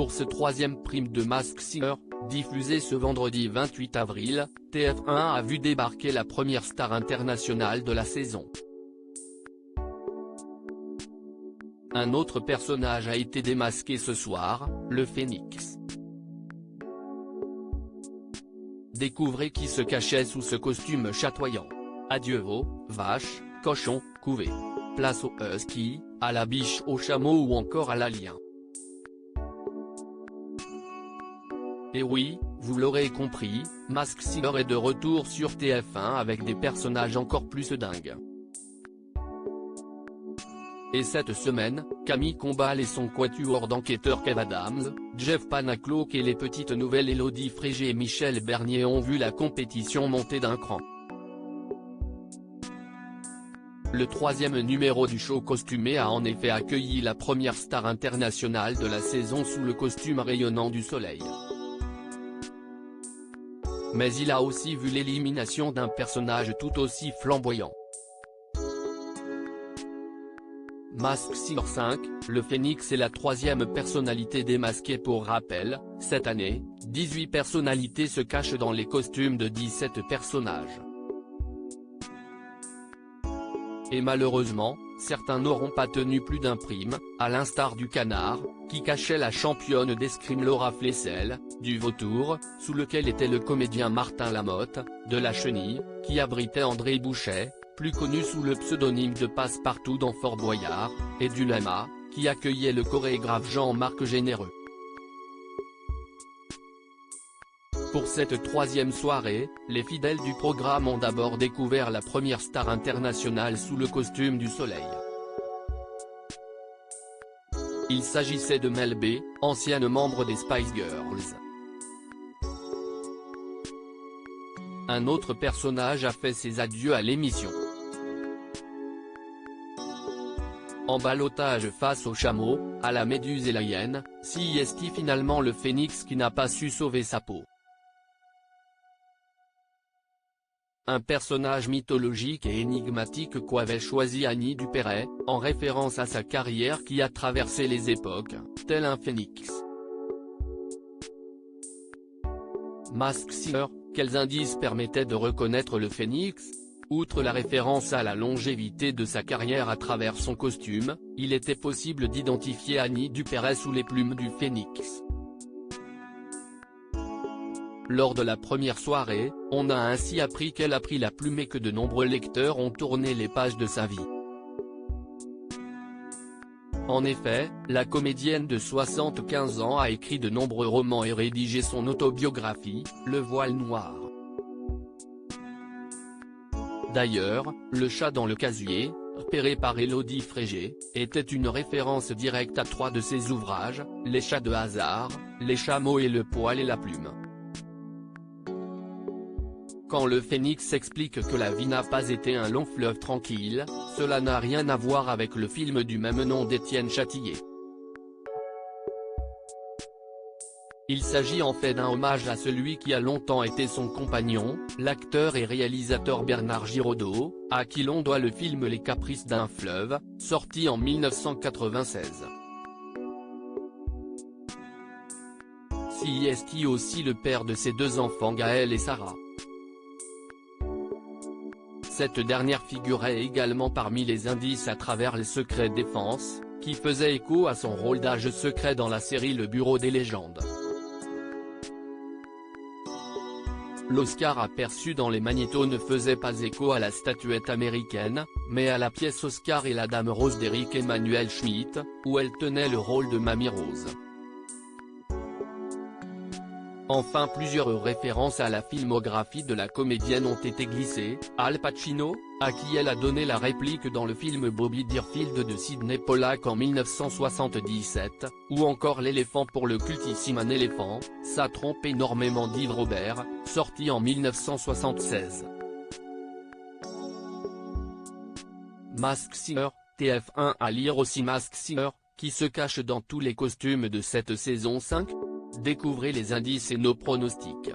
Pour ce troisième prime de Masked Singer, diffusé ce vendredi 28 avril, TF1 a vu débarquer la première star internationale de la saison. Un autre personnage a été démasqué ce soir, le Phénix. Découvrez qui se cachait sous ce costume chatoyant. Adieu veaux, vaches, cochons, couvées. Place au husky, à la biche, au chameau ou encore à l'alien. Et oui, vous l'aurez compris, Masked Singer est de retour sur TF1 avec des personnages encore plus dingues. Et cette semaine, Camille Combal et son quatuor d'enquêteurs Kev Adams, Jeff Panaclock et les petites nouvelles Élodie Frégé et Michel Bernier ont vu la compétition monter d'un cran. Le troisième numéro du show costumé a en effet accueilli la première star internationale de la saison sous le costume rayonnant du soleil. Mais il a aussi vu l'élimination d'un personnage tout aussi flamboyant. Masked Singer 5, le Phénix est la troisième personnalité démasquée. Pour rappel, cette année, 18 personnalités se cachent dans les costumes de 17 personnages. Et malheureusement, certains n'auront pas tenu plus d'un prime, à l'instar du canard, qui cachait la championne d'escrime Laura Flessel, du vautour, sous lequel était le comédien Martin Lamotte, de la chenille, qui abritait André Bouchet, plus connu sous le pseudonyme de Passepartout dans Fort Boyard, et du lama, qui accueillait le chorégraphe Jean-Marc Généreux. Pour cette troisième soirée, les fidèles du programme ont d'abord découvert la première star internationale sous le costume du soleil. Il s'agissait de Mel B, ancienne membre des Spice Girls. Un autre personnage a fait ses adieux à l'émission. En ballottage face au chameau, à la méduse et la hyène, c'est finalement le Phénix qui n'a pas su sauver sa peau. Un personnage mythologique et énigmatique qu'avait choisi Annie Dupéret, en référence à sa carrière qui a traversé les époques, tel un phénix. Masked Singer, quels indices permettaient de reconnaître le Phénix? Outre la référence à la longévité de sa carrière à travers son costume, il était possible d'identifier Annie Dupéret sous les plumes du Phénix. Lors de la première soirée, on a ainsi appris qu'elle a pris la plume et que de nombreux lecteurs ont tourné les pages de sa vie. En effet, la comédienne de 75 ans a écrit de nombreux romans et rédigé son autobiographie, Le Voile Noir. D'ailleurs, le chat dans le casier, repéré par Élodie Frégé, était une référence directe à 3 de ses ouvrages, Les chats de hasard, Les chameaux et le poil et la plume. Quand le Phénix explique que la vie n'a pas été un long fleuve tranquille, cela n'a rien à voir avec le film du même nom d'Étienne Châtillier. Il s'agit en fait d'un hommage à celui qui a longtemps été son compagnon, l'acteur et réalisateur Bernard Giraudot, à qui l'on doit le film Les Caprices d'un fleuve, sorti en 1996. C'est aussi le père de ses 2 enfants Gaël et Sarah. Cette dernière figurait également parmi les indices à travers les secrets défense, qui faisait écho à son rôle d'agent secret dans la série Le Bureau des légendes. L'Oscar aperçu dans les magnétos ne faisait pas écho à la statuette américaine, mais à la pièce Oscar et la Dame Rose d'Éric Emmanuel Schmitt, où elle tenait le rôle de Mamie Rose. Enfin, plusieurs références à la filmographie de la comédienne ont été glissées, Al Pacino, à qui elle a donné la réplique dans le film Bobby Deerfield de Sidney Pollack en 1977, ou encore L'éléphant pour le cultissime Un éléphant, ça trompe énormément d'Yves Robert, sorti en 1976. Masked Singer, TF1 à lire aussi Masked Singer, qui se cache dans tous les costumes de cette saison 5 ? Découvrez les indices et nos pronostics.